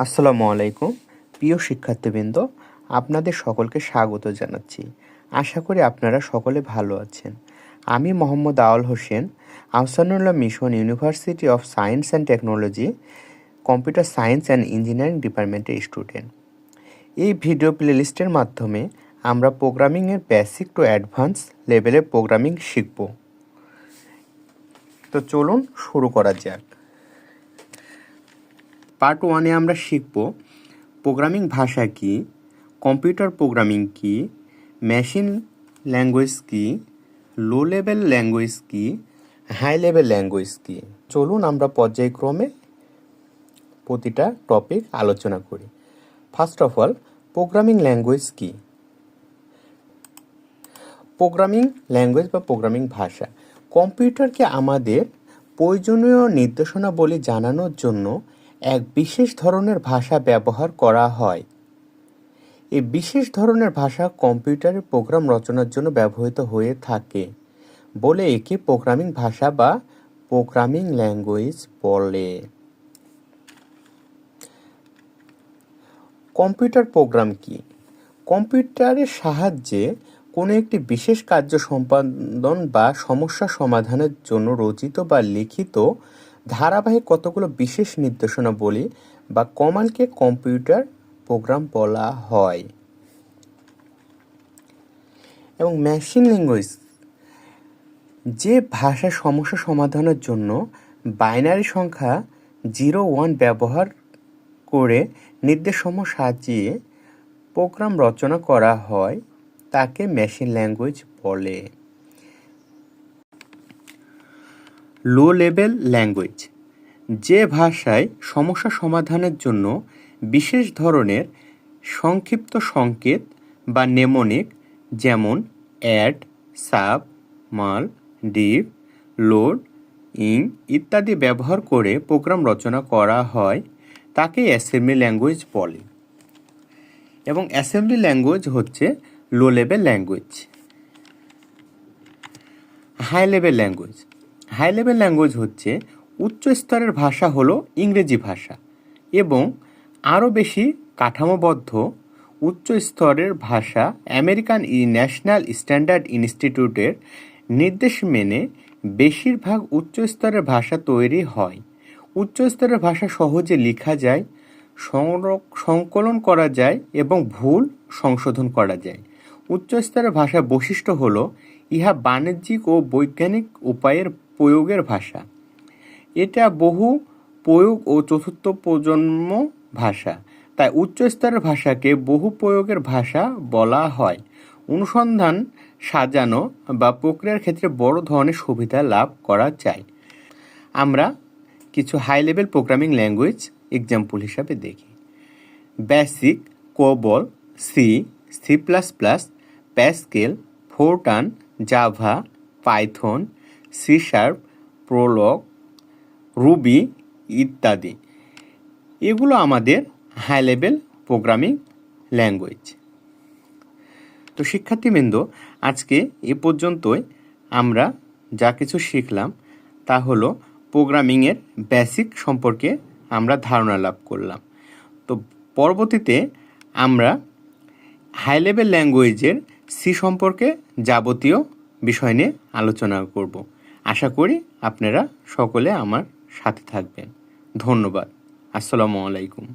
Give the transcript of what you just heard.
আসসালামু আলাইকুম। প্রিয় শিক্ষার্থীবৃন্দ, আপনাদের সকলকে স্বাগত জানাচ্ছি। আশা করি আপনারা সকলে ভালো আছেন। আমি Mohammad Aul Hossain, Ahsanullah mission university of science and technology, computer science and engineering ডিপার্টমেন্টের স্টুডেন্ট। এই ভিডিও প্লেলিস্টের মাধ্যমে আমরা প্রোগ্রামিংয়ের বেসিক টু অ্যাডভান্স লেভেলের প্রোগ্রামিং শিখব। তো চলুন শুরু করা যাক। পার্ট 1-এ আমরা শিখব প্রোগ্রামিং ভাষা কী, কম্পিউটার প্রোগ্রামিং কী, মেশিন ল্যাঙ্গুয়েজ কী, লো লেভেল ল্যাঙ্গুয়েজ কী, হাই লেভেল ল্যাঙ্গুয়েজ কী। চলুন আমরা পর্যায়ক্রমে প্রতিটা টপিক আলোচনা করি। First of all, programming language কী? প্রোগ্রামিং ল্যাঙ্গুয়েজ বা প্রোগ্রামিং ভাষা কম্পিউটারকে আমাদের প্রয়োজনীয় নির্দেশনাবলী জানানোর জন্য এক বিশেষ ধরনের ভাষা ব্যবহার করা হয়। এই বিশেষ ধরনের ভাষা কম্পিউটারের প্রোগ্রাম রচনার জন্য ব্যবহৃত হয়ে থাকে বলে একে প্রোগ্রামিং ভাষা বা প্রোগ্রামিং ল্যাঙ্গুয়েজ বলে। কম্পিউটার প্রোগ্রাম কি? কম্পিউটারের সাহায্যে কোনো একটি বিশেষ কার্য সম্পাদন বা সমস্যা সমাধানের জন্য রচিত বা লিখিত ধারাবাহিক কতগুলো বিশেষ নির্দেশনাবলী বা কমান্ডকে কম্পিউটার প্রোগ্রাম বলা হয়। এবং মেশিন ল্যাঙ্গুয়েজ, যে ভাষার সমস্যা সমাধানের জন্য বাইনারি সংখ্যা 0-1 ব্যবহার করে নির্দেশসমূহ সাজিয়ে প্রোগ্রাম রচনা করা হয় তাকে মেশিন ল্যাঙ্গুয়েজ বলে। লো লেভেল ল্যাঙ্গুয়েজ, যে ভাষায় সমস্যা সমাধানের জন্য বিশেষ ধরনের সংক্ষিপ্ত সংকেত বা নেমোনিক যেমন অ্যাড, সাব, মাল, ডিভ, লোড, ইন ইত্যাদি ব্যবহার করে প্রোগ্রাম রচনা করা হয় তাকে অ্যাসেম্বলি ল্যাঙ্গুয়েজ বলে। এবং অ্যাসেম্বলি ল্যাঙ্গুয়েজ হচ্ছে low level language. High level language, high level language হচ্ছে উচ্চ স্তরের ভাষা হলো ইংরেজি ভাষা এবং আরও বেশি কাঠামোবদ্ধ উচ্চ স্তরের ভাষা আমেরিকান ন্যাশনাল স্ট্যান্ডার্ড ইনস্টিটিউটের নির্দেশ মেনে বেশিরভাগ উচ্চ স্তরের ভাষা তৈরি হয়। উচ্চ স্তরের ভাষা সহজে লেখা যায়, সংকলন করা যায় এবং ভুল সংশোধন করা যায়। উচ্চ স্তরের ভাষার বৈশিষ্ট্য হলো ইহা বাণিজ্যিক ও বৈজ্ঞানিক উপায়ের প্রয়োগের ভাষা। এটা বহু প্রয়োগ ও চতুর্থ প্রজন্ম ভাষা, তাই উচ্চ স্তরের ভাষাকে বহু প্রয়োগের ভাষা বলা হয়। অনুসন্ধান, সাজানো বা প্রক্রিয়ার ক্ষেত্রে বড় ধরনের সুবিধা লাভ করা যায়। আমরা কিছু high level programming language example হিসাবে দেখি। Basic, COBOL, C, C plus plus, Pascal, Fortran, Java, Python, C sharp, Prolog, Ruby ইত্যাদি। এগুলো আমাদের হাই লেভেল প্রোগ্রামিং ল্যাঙ্গুয়েজ। তো শিক্ষার্থীবৃন্দ, আজকে এ পর্যন্তই আমরা যা কিছু শিখলাম তা হলো প্রোগ্রামিংয়ের বেসিক সম্পর্কে আমরা ধারণা লাভ করলাম। তো পরবর্তীতে আমরা হাই লেভেল ল্যাঙ্গুয়েজের সি সম্পর্কে যাবতীয় বিষয় নিয়ে আলোচনা করব। আশা করি আপনারা সকলে আমার সাথে থাকবেন। ধন্যবাদ। আসসালামু আলাইকুম।